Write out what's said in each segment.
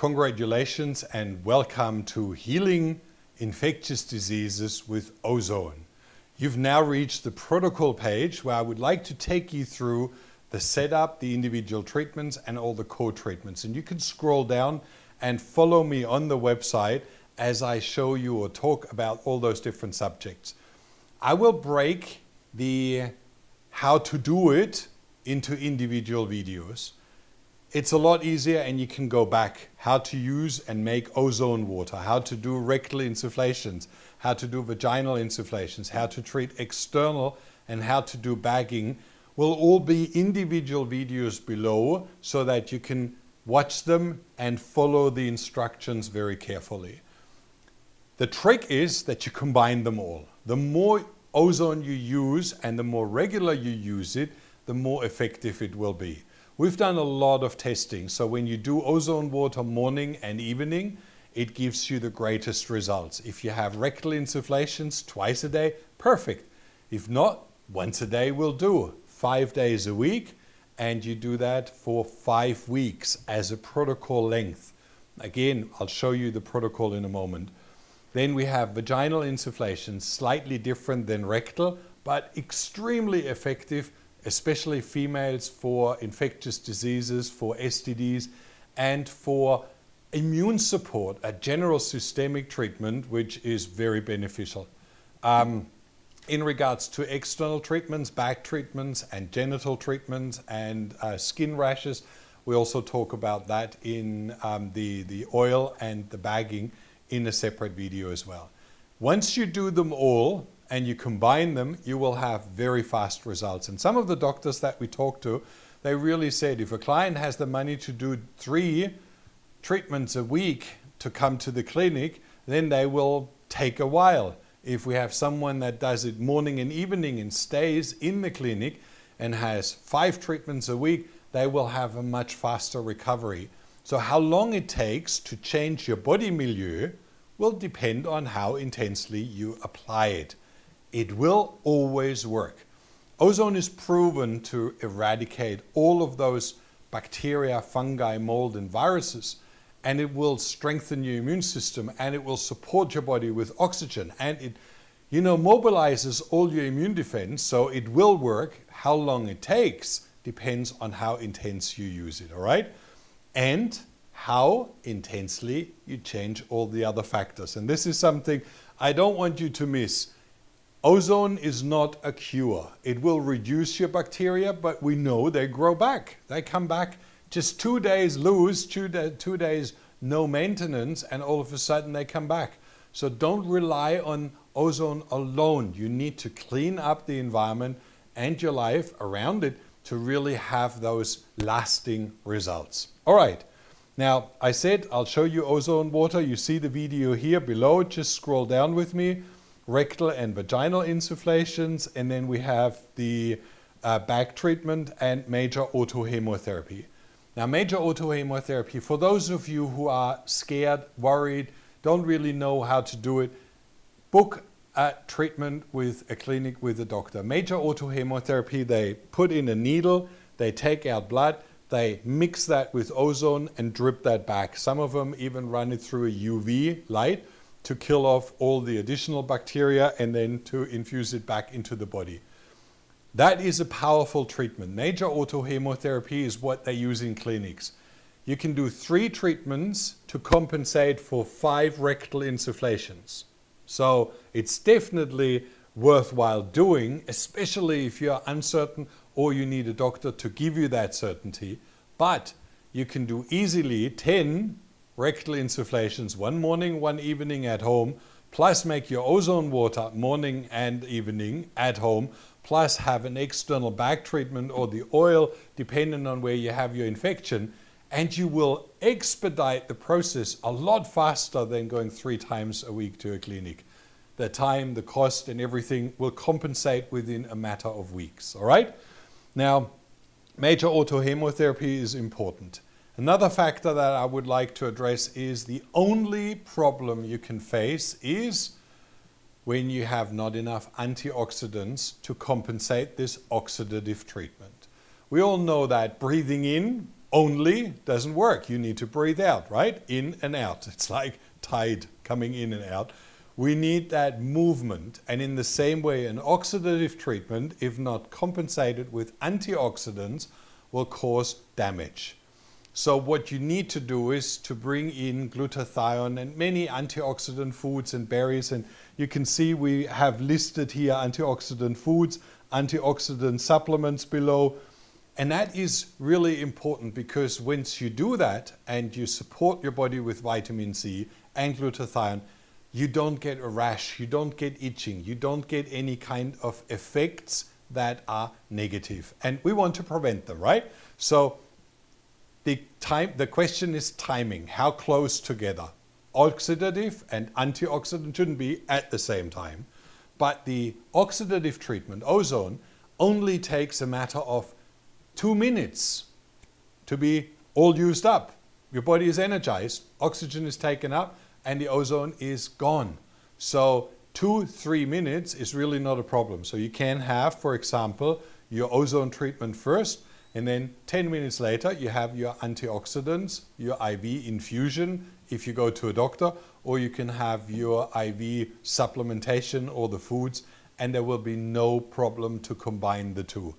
Congratulations and welcome to Healing Infectious Diseases with Ozone. You've now reached the protocol page where I would like to take you through the setup, the individual treatments and all the co-treatments. And you can scroll down and follow me on the website as I show you or talk about all those different subjects. I will break the how to do it into individual videos. It's a lot easier and you can go back. How to use and make ozone water, how to do rectal insufflations, how to do vaginal insufflations, how to treat external and how to do bagging will all be individual videos below so that you can watch them and follow the instructions very carefully. The trick is that you combine them all. The more ozone you use and the more regular you use it, the more effective it will be. We've done a lot of testing, so when you do ozone water morning and evening, it gives you the greatest results. If you have rectal insufflations twice a day, perfect. If not, once a day will do. 5 days a week, and you do that for 5 weeks as a protocol length. Again, I'll show you the protocol in a moment. Then we have vaginal insufflations, slightly different than rectal, but extremely effective, especially females for infectious diseases, for STDs, and for immune support, a general systemic treatment, which is very beneficial. In regards to external treatments, back treatments, and genital treatments, and skin rashes, we also talk about that in the oil and the bagging in a separate video as well. Once you do them all, and you combine them, you will have very fast results. And some of the doctors that we talked to, they really said if a client has the money to do 3 treatments a week to come to the clinic, then they will take a while. If we have someone that does it morning and evening and stays in the clinic and has 5 treatments a week, they will have a much faster recovery. So how long it takes to change your body milieu will depend on how intensely you apply it. It will always work. Ozone is proven to eradicate all of those bacteria, fungi, mold, and viruses, and it will strengthen your immune system, and it will support your body with oxygen, and it, mobilizes all your immune defense, so it will work. How long it takes depends on how intense you use it, all right? And how intensely you change all the other factors. And this is something I don't want you to miss. Ozone is not a cure. It will reduce your bacteria, but we know they grow back. They come back just 2 days loose, 2 days no maintenance, and all of a sudden they come back. So don't rely on ozone alone. You need to clean up the environment and your life around it to really have those lasting results. All right. Now, I said I'll show you ozone water. You see the video here below. Just scroll down with me. Rectal and vaginal insufflations, and then we have the back treatment and major autohemotherapy. Now, major autohemotherapy, for those of you who are scared, worried, don't really know how to do it, book a treatment with a clinic with a doctor. Major autohemotherapy, they put in a needle, they take out blood, they mix that with ozone and drip that back. Some of them even run it through a UV light to kill off all the additional bacteria and then to infuse it back into the body. That is a powerful treatment. Major autohemotherapy is what they use in clinics. You can do 3 treatments to compensate for 5 rectal insufflations. So it's definitely worthwhile doing, especially if you're uncertain or you need a doctor to give you that certainty. But you can do easily 10 rectal insufflations, 1 morning, 1 evening at home, plus make your ozone water morning and evening at home, plus have an external back treatment or the oil, depending on where you have your infection, and you will expedite the process a lot faster than going 3 times a week to a clinic. The time, the cost, and everything will compensate within a matter of weeks, all right? Now, major autohemotherapy is important. Another factor that I would like to address is the only problem you can face is when you have not enough antioxidants to compensate this oxidative treatment. We all know that breathing in only doesn't work. You need to breathe out, right? In and out. It's like tide coming in and out. We need that movement. And in the same way, an oxidative treatment, if not compensated with antioxidants, will cause damage. So what you need to do is to bring in glutathione and many antioxidant foods and berries. And you can see we have listed here antioxidant foods, antioxidant supplements below. And that is really important, because once you do that and you support your body with vitamin C and glutathione, you don't get a rash, you don't get itching, you don't get any kind of effects that are negative. And we want to prevent them, right? So the question is timing. How close together? Oxidative and antioxidant shouldn't be at the same time. But the oxidative treatment, ozone, only takes a matter of 2 minutes to be all used up. Your body is energized, oxygen is taken up, and the ozone is gone. So 2-3 minutes is really not a problem. So you can have, for example, your ozone treatment first, and then 10 minutes later you have your antioxidants, your IV infusion if you go to a doctor, or you can have your IV supplementation or the foods, and there will be no problem to combine the two.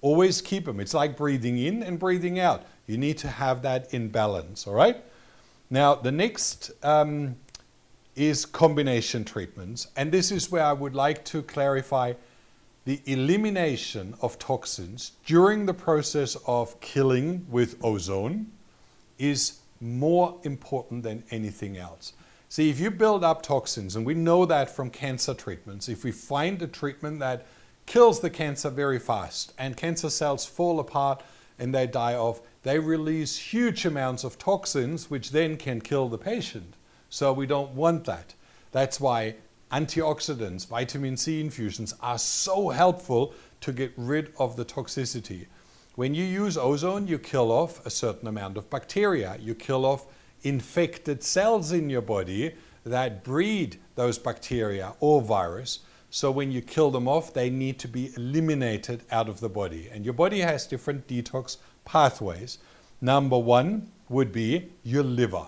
Always keep them. It's like breathing in and breathing out. You need to have that in balance, all right? Now, the next is combination treatments. And this is where I would like to clarify the elimination of toxins during the process of killing with ozone is more important than anything else. See, if you build up toxins, and we know that from cancer treatments, if we find a treatment that kills the cancer very fast and cancer cells fall apart and they die off, they release huge amounts of toxins which then can kill the patient. So we don't want that. That's why antioxidants, vitamin C infusions are so helpful to get rid of the toxicity. When you use ozone, you kill off a certain amount of bacteria. You kill off infected cells in your body that breed those bacteria or virus. So when you kill them off, they need to be eliminated out of the body. And your body has different detox pathways. Number one would be your liver.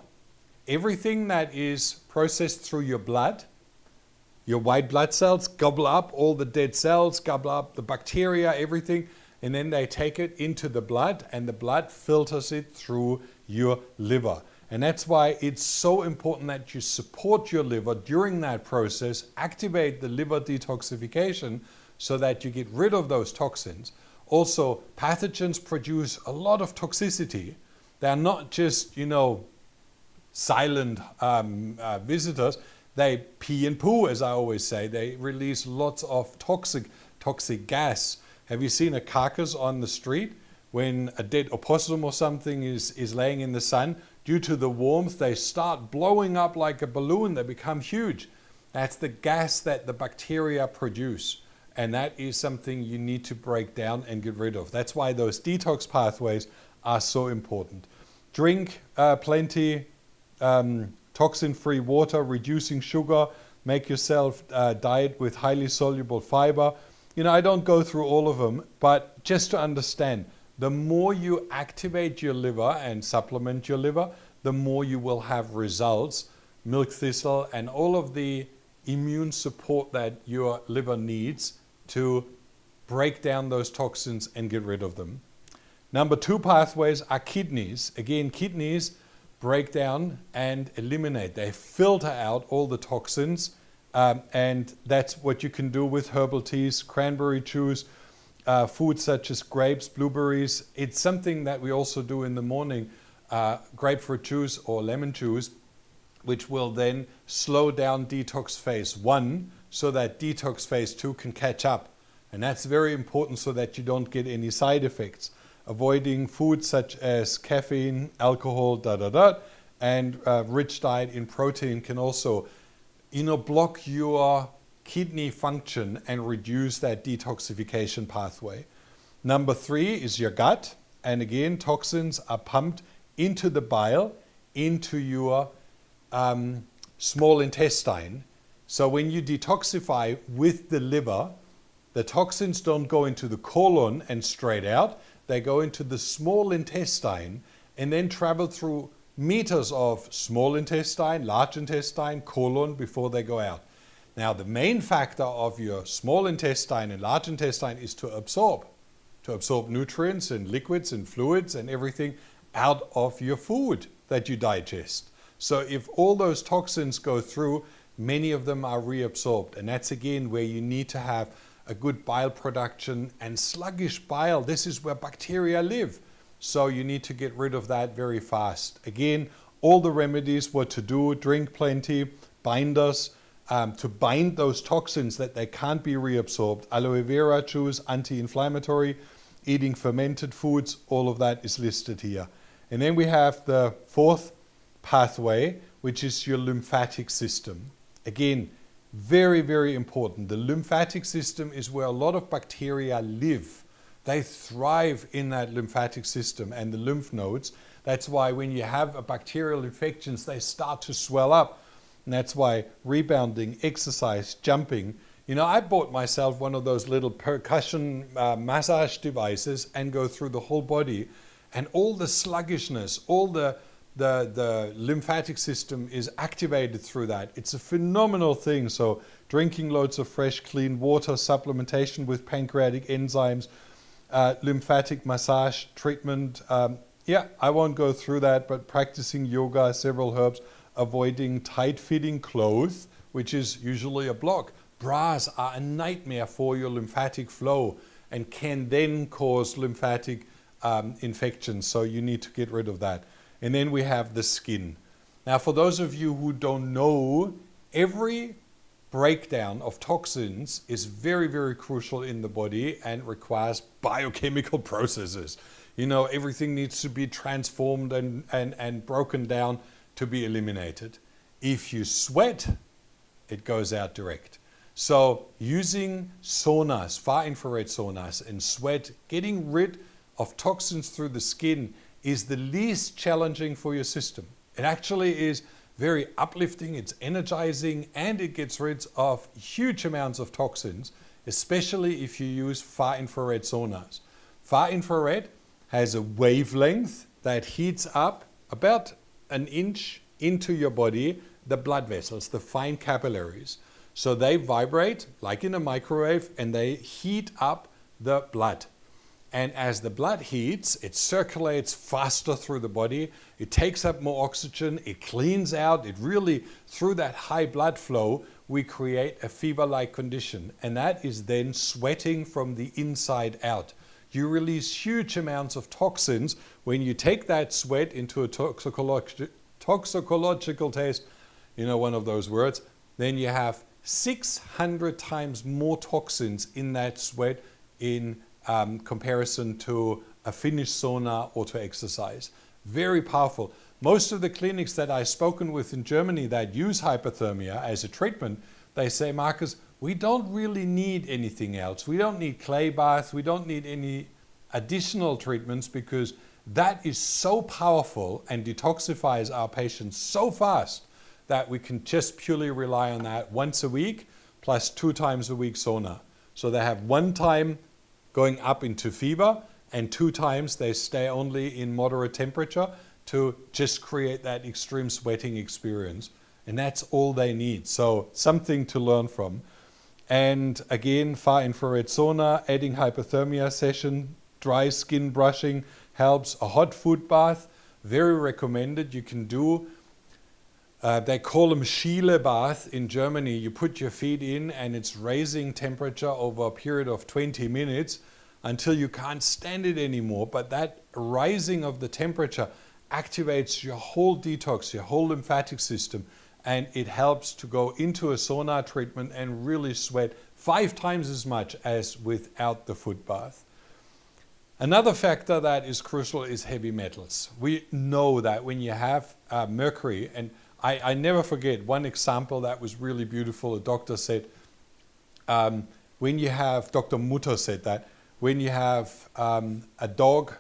Everything that is processed through your blood, your white blood cells gobble up all the dead cells, gobble up the bacteria, everything, and then they take it into the blood, and the blood filters it through your liver. And that's why it's so important that you support your liver during that process, activate the liver detoxification so that you get rid of those toxins. Also, pathogens produce a lot of toxicity. They're not just, silent visitors. They pee and poo, as I always say. They release lots of toxic gas. Have you seen a carcass on the street? When a dead opossum or something is laying in the sun, due to the warmth, they start blowing up like a balloon. They become huge. That's the gas that the bacteria produce. And that is something you need to break down and get rid of. That's why those detox pathways are so important. Drink plenty toxin-free water, reducing sugar, make yourself diet with highly soluble fiber. I don't go through all of them, but just to understand, the more you activate your liver and supplement your liver, the more you will have results. Milk thistle and all of the immune support that your liver needs to break down those toxins and get rid of them. Number two pathways are kidneys. Again, kidneys break down and eliminate. They filter out all the toxins, and that's what you can do with herbal teas, cranberry juice, foods such as grapes, blueberries. It's something that we also do in the morning, grapefruit juice or lemon juice, which will then slow down detox phase 1 so that detox phase 2 can catch up. And that's very important so that you don't get any side effects. Avoiding foods such as caffeine, alcohol, and rich diet in protein can also, block your kidney function and reduce that detoxification pathway. Number 3 is your gut. And again, toxins are pumped into the bile, into your small intestine. So when you detoxify with the liver, the toxins don't go into the colon and straight out. They go into the small intestine, and then travel through meters of small intestine, large intestine, colon before they go out. Now, the main factor of your small intestine and large intestine is to absorb nutrients and liquids and fluids and everything out of your food that you digest. So if all those toxins go through, many of them are reabsorbed. And that's again where you need to have a good bile production, and sluggish bile, this is where bacteria live. So you need to get rid of that very fast. Again, all the remedies, what to do: drink plenty, binders, to bind those toxins that they can't be reabsorbed. Aloe vera juice, anti-inflammatory, eating fermented foods, all of that is listed here. And then we have the fourth pathway, which is your lymphatic system. Again, very, very important. The lymphatic system is where a lot of bacteria live. They thrive in that lymphatic system and the lymph nodes. That's why when you have a bacterial infections, they start to swell up. And that's why rebounding, exercise, jumping. You know, I bought myself one of those little percussion massage devices and go through the whole body. And all the sluggishness, all the lymphatic system is activated through that. It's a phenomenal thing. So drinking loads of fresh, clean water, supplementation with pancreatic enzymes, lymphatic massage treatment. I won't go through that, but practicing yoga, several herbs, avoiding tight-fitting clothes, which is usually a block. Bras are a nightmare for your lymphatic flow and can then cause lymphatic infections. So you need to get rid of that. And then we have the skin. Now, for those of you who don't know, every breakdown of toxins is very, very crucial in the body and requires biochemical processes. You know, everything needs to be transformed and broken down to be eliminated. If you sweat, it goes out direct. So using saunas, far infrared saunas, and sweat, getting rid of toxins through the skin is the least challenging for your system. It actually is very uplifting, it's energizing, and it gets rid of huge amounts of toxins, especially if you use far infrared saunas. Far infrared has a wavelength that heats up about an inch into your body, the blood vessels, the fine capillaries. So they vibrate like in a microwave and they heat up the blood. And as the blood heats, it circulates faster through the body, it takes up more oxygen, it cleans out, it really, through that high blood flow, we create a fever-like condition. And that is then sweating from the inside out. You release huge amounts of toxins when you take that sweat into a toxicological test, you know, one of those words, then you have 600 times more toxins in that sweat in comparison to a finished sauna or to exercise. Very powerful. Most of the clinics that I've spoken with in Germany that use hypothermia as a treatment, they say, Marcus, we don't really need anything else. We don't need clay baths. We don't need any additional treatments because that is so powerful and detoxifies our patients so fast that we can just purely rely on that once a week plus 2 times a week sauna. So they have 1 time going up into fever and 2 times they stay only in moderate temperature to just create that extreme sweating experience. And that's all they need. So something to learn from. And again, far infrared sauna, adding hypothermia session, dry skin brushing helps. A hot foot bath, very recommended. You can do, they call them Schiele bath in Germany. You put your feet in and it's raising temperature over a period of 20 minutes until you can't stand it anymore. But that rising of the temperature activates your whole detox, your whole lymphatic system. And it helps to go into a sauna treatment and really sweat 5 times as much as without the foot bath. Another factor that is crucial is heavy metals. We know that when you have mercury, and I never forget one example that was really beautiful. A doctor said, when you have, Dr. Mutter said that, when you have a dog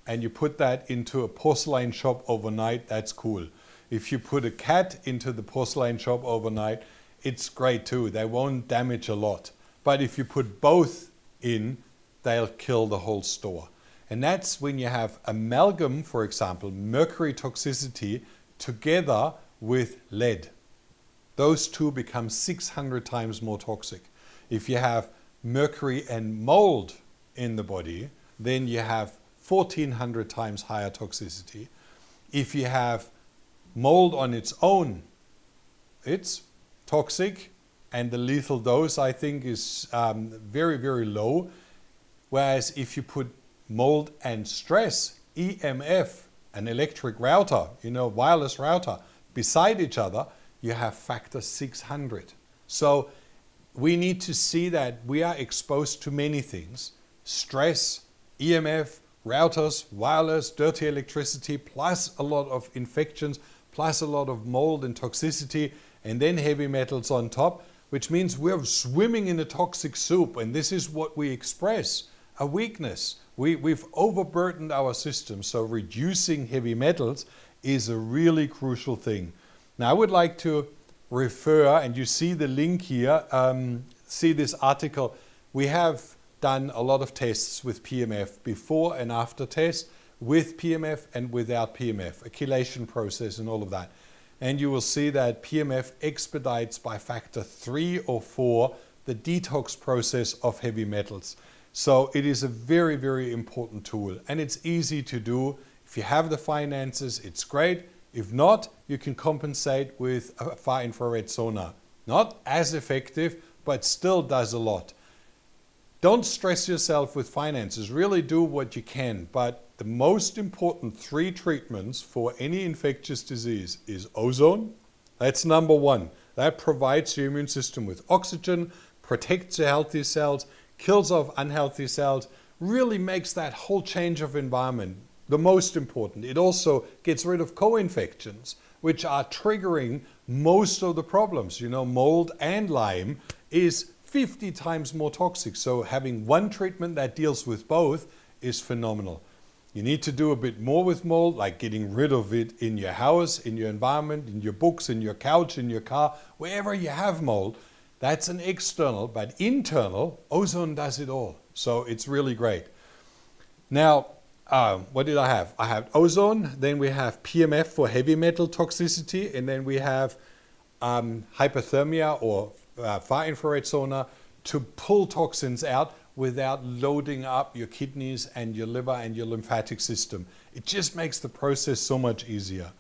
and you put that into a porcelain shop overnight, that's cool. If you put a cat into the porcelain shop overnight, it's great too. They won't damage a lot. But if you put both in, they'll kill the whole store. And that's when you have amalgam, for example, mercury toxicity together with lead. Those two become 600 times more toxic. If you have mercury and mold in the body, then you have 1400 times higher toxicity. If you have mold on its own, it's toxic, and the lethal dose, I think, is very, very low. Whereas if you put mold and stress, EMF, an electric router, wireless router, beside each other, you have factor 600. So we need to see that we are exposed to many things: stress, EMF, routers, wireless, dirty electricity, plus a lot of infections, plus a lot of mold and toxicity, and then heavy metals on top, which means we're swimming in a toxic soup, and this is what we express, a weakness. We've overburdened our system, so reducing heavy metals is a really crucial thing. Now I would like to refer, and you see the link here, see this article. We have done a lot of tests with PMF, before and after test, with PMF and without PMF, a chelation process and all of that. And you will see that PMF expedites by factor 3 or 4 the detox process of heavy metals. So it is a very, very important tool, and it's easy to do. If you have the finances, it's great. If not, you can compensate with a far infrared sonar. Not as effective, but still does a lot. Don't stress yourself with finances. Really do what you can. But the most important 3 treatments for any infectious disease is ozone. That's number 1. That provides your immune system with oxygen, protects your healthy cells, kills off unhealthy cells, really makes that whole change of environment the most important. It also gets rid of co-infections, which are triggering most of the problems. Mold and Lyme is 50 times more toxic. So having one treatment that deals with both is phenomenal. You need to do a bit more with mold, like getting rid of it in your house, in your environment, in your books, in your couch, in your car, wherever you have mold. That's an external, but internal, ozone does it all. So it's really great. Now, what did I have? I have ozone, then we have PMF for heavy metal toxicity, and then we have hypothermia or far infrared sonar to pull toxins out without loading up your kidneys and your liver and your lymphatic system. It just makes the process so much easier.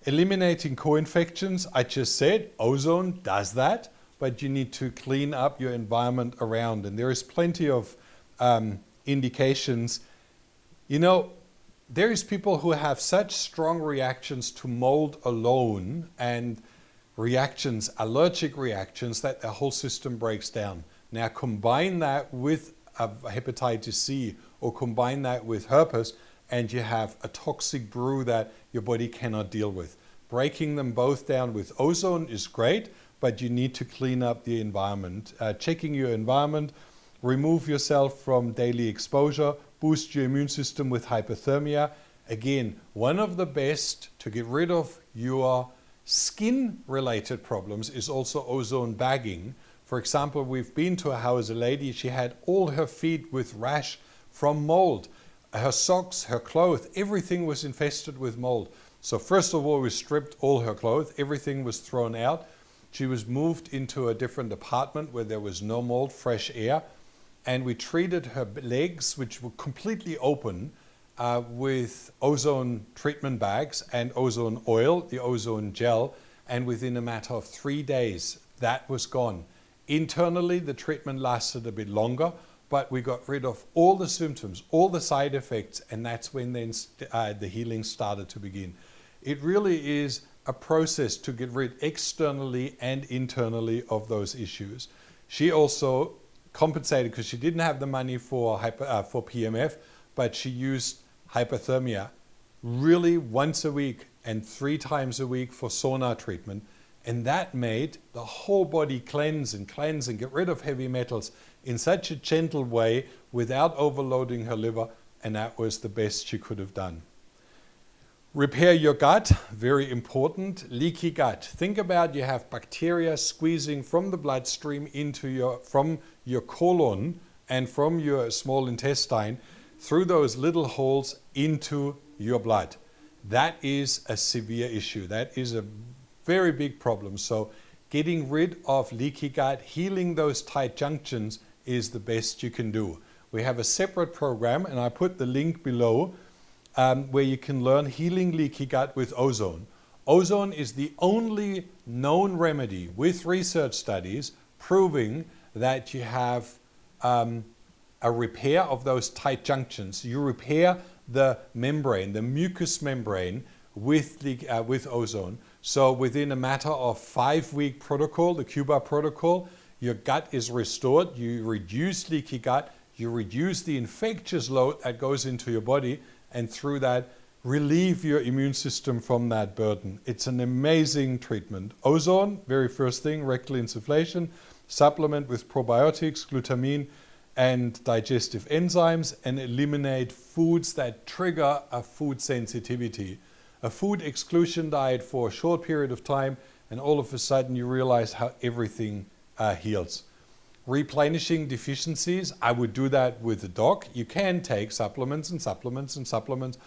Eliminating co-infections, I just said, ozone does that, but you need to clean up your environment around, and there is plenty of indications. There is people who have such strong reactions to mold alone and allergic reactions, that the whole system breaks down. Now combine that with hepatitis C, or combine that with herpes, and you have a toxic brew that your body cannot deal with. Breaking them both down with ozone is great, but you need to clean up the environment. Checking your environment, remove yourself from daily exposure, boost your immune system with hypothermia. Again, one of the best to get rid of your skin-related problems is also ozone bagging. For example, we've been to a house, a lady, she had all her feet with rash from mold. Her socks, her clothes, everything was infested with mold. So first of all, we stripped all her clothes, everything was thrown out. She was moved into a different apartment where there was no mold, fresh air, and we treated her legs, which were completely open, with ozone treatment bags and ozone oil, the ozone gel, and within a matter of 3 days, that was gone. Internally, the treatment lasted a bit longer, but we got rid of all the symptoms, all the side effects, and that's when then the healing started to begin. It really is a process to get rid externally and internally of those issues. She also compensated because she didn't have the money for PMF, but she used hypothermia really once a week and 3 times a week for sauna treatment. And that made the whole body cleanse and get rid of heavy metals in such a gentle way without overloading her liver. And that was the best she could have done. Repair your gut, very important. Leaky gut. Think about, you have bacteria squeezing from the bloodstream from your colon and from your small intestine. through those little holes into your blood. That is a severe issue. That is a very big problem. So getting rid of leaky gut, healing those tight junctions is the best you can do. We have a separate program, and I put the link below, where you can learn healing leaky gut with ozone. Ozone is the only known remedy with research studies proving that you have a repair of those tight junctions. You repair the membrane, the mucous membrane with ozone. So within a matter of 5-week protocol, the Cuba protocol, your gut is restored, you reduce leaky gut, you reduce the infectious load that goes into your body, and through that, relieve your immune system from that burden. It's an amazing treatment. Ozone, very first thing, rectal insufflation, supplement with probiotics, glutamine, and digestive enzymes, and eliminate foods that trigger a food sensitivity. A food exclusion diet for a short period of time, and all of a sudden you realize how everything heals. Replenishing deficiencies, I would do that with a doc. You can take supplements and supplements and supplements,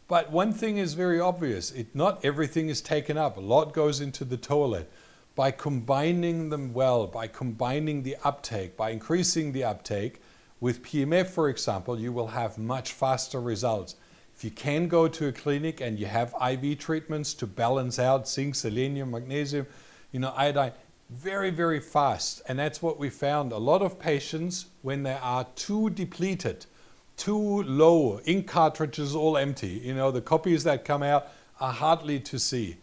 but one thing is very obvious. Not everything is taken up. A lot goes into the toilet. By combining them well, by combining the uptake, by increasing the uptake, with PMF, for example, you will have much faster results. If you can go to a clinic and you have IV treatments to balance out zinc, selenium, magnesium, iodine, very, very fast. And that's what we found. A lot of patients, when they are too depleted, too low, ink cartridges all empty, the copies that come out are hardly to see.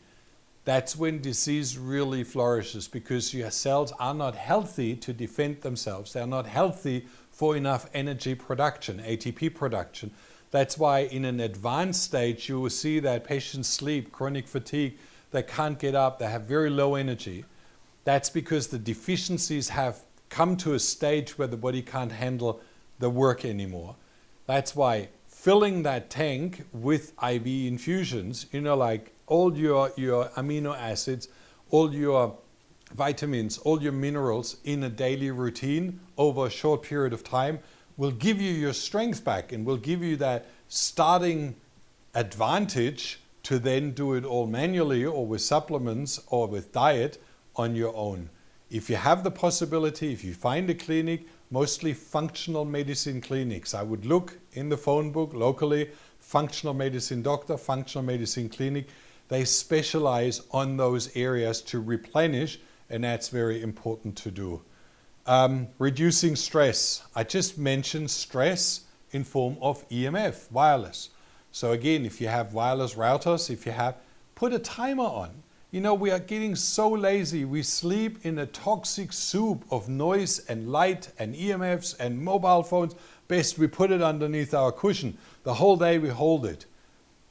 That's when disease really flourishes, because your cells are not healthy to defend themselves. They're not healthy for enough energy production, ATP production. That's why in an advanced stage, you will see that patients sleep, chronic fatigue, they can't get up, they have very low energy. That's because the deficiencies have come to a stage where the body can't handle the work anymore. That's why filling that tank with IV infusions, like all your amino acids, all your vitamins, all your minerals in a daily routine over a short period of time will give you your strength back and will give you that starting advantage to then do it all manually or with supplements or with diet on your own. If you have the possibility, if you find a clinic, mostly functional medicine clinics, I would look in the phone book locally, functional medicine doctor, functional medicine clinic. They specialize on those areas to replenish, and that's very important to do. Reducing stress. I just mentioned stress in form of EMF, wireless. So again, if you have wireless routers, put a timer on. We are getting so lazy. We sleep in a toxic soup of noise and light and EMFs and mobile phones. Best we put it underneath our cushion. The whole day we hold it.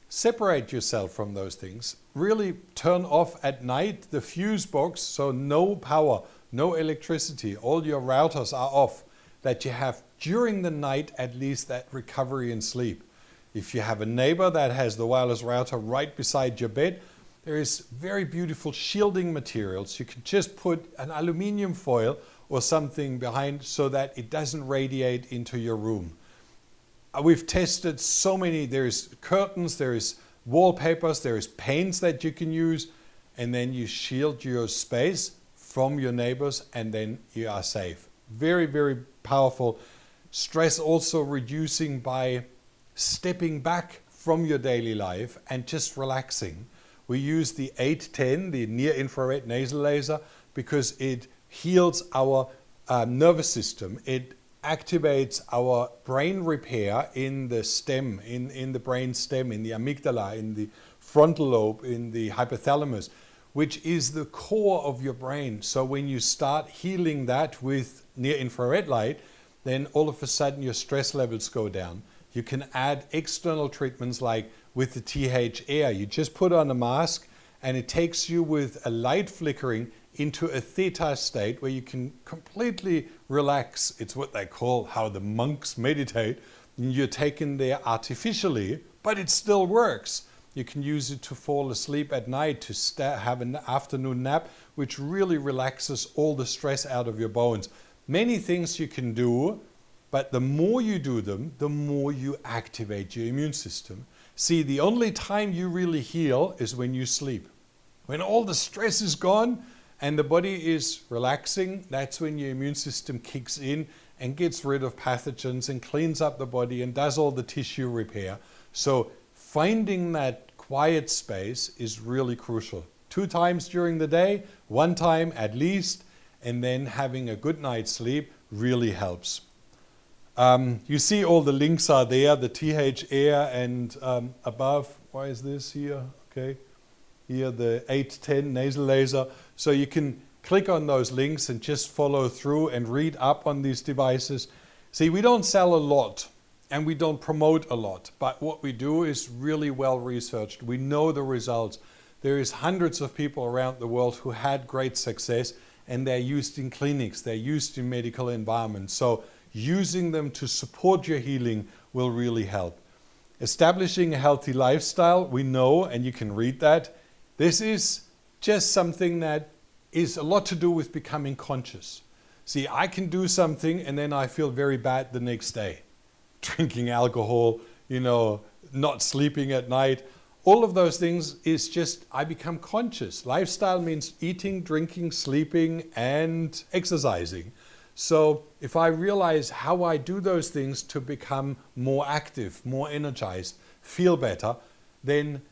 Separate yourself from those things. Really turn off at night the fuse box, so no power, no electricity. All your routers are off. That you have during the night at least that recovery and sleep. If you have a neighbor that has the wireless router right beside your bed, there is very beautiful shielding materials. You can just put an aluminum foil or something behind so that it doesn't radiate into your room. We've tested so many. There's curtains, there is wallpapers, there is paints that you can use, and then you shield your space from your neighbors, and then you are safe. Very, very powerful. Stress also reducing by stepping back from your daily life and just relaxing. We use the 810, the near-infrared nasal laser, because it heals our nervous system. It activates our brain repair in the stem, in the brain stem, in the amygdala, in the frontal lobe, in the hypothalamus, which is the core of your brain. So when you start healing that with near-infrared light, then all of a sudden your stress levels go down. You can add external treatments like with the TH air. You just put on a mask and it takes you with a light flickering into a theta state where you can completely relax. It's what they call how the monks meditate. And you're taken there artificially, but it still works. You can use it to fall asleep at night, to have an afternoon nap, which really relaxes all the stress out of your bones. Many things you can do But the more you do them, the more you activate your immune system. See, the only time you really heal is when you sleep. When all the stress is gone and the body is relaxing, that's when your immune system kicks in and gets rid of pathogens and cleans up the body and does all the tissue repair. So finding that quiet space is really crucial. 2 times during the day, 1 time at least, and then having a good night's sleep really helps. You see all the links are there, the TH Air and above, why is this here? Okay, here the 810 nasal laser. So you can click on those links and just follow through and read up on these devices. See, we don't sell a lot and we don't promote a lot, but what we do is really well researched. We know the results. There is hundreds of people around the world who had great success, and they're used in clinics, they're used in medical environments. So using them to support your healing will really help. Establishing a healthy lifestyle, we know, and you can read that, this is just something that is a lot to do with becoming conscious. See, I can do something and then I feel very bad the next day. Drinking alcohol, not sleeping at night. All of those things is just, I become conscious. Lifestyle means eating, drinking, sleeping, and exercising. So if I realize how I do those things to become more active, more energized, feel better, then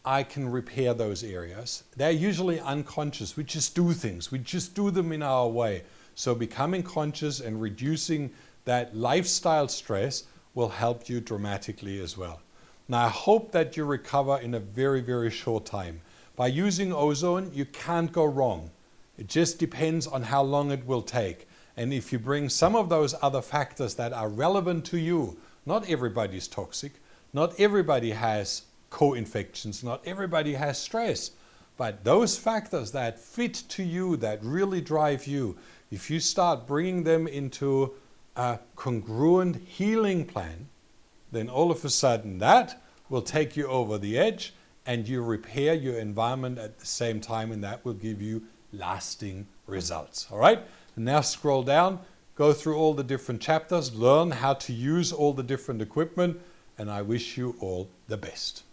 I can repair those areas. They're usually unconscious. We just do things. We just do them in our way. So becoming conscious and reducing that lifestyle stress will help you dramatically as well. Now, I hope that you recover in a very, very short time. By using Ozone, you can't go wrong. It just depends on how long it will take. And if you bring some of those other factors that are relevant to you, not everybody's toxic, not everybody has co-infections, not everybody has stress, but those factors that fit to you, that really drive you, if you start bringing them into a congruent healing plan, then all of a sudden that will take you over the edge and you repair your environment at the same time, and that will give you lasting results. All right? And now scroll down, go through all the different chapters, learn how to use all the different equipment, and I wish you all the best.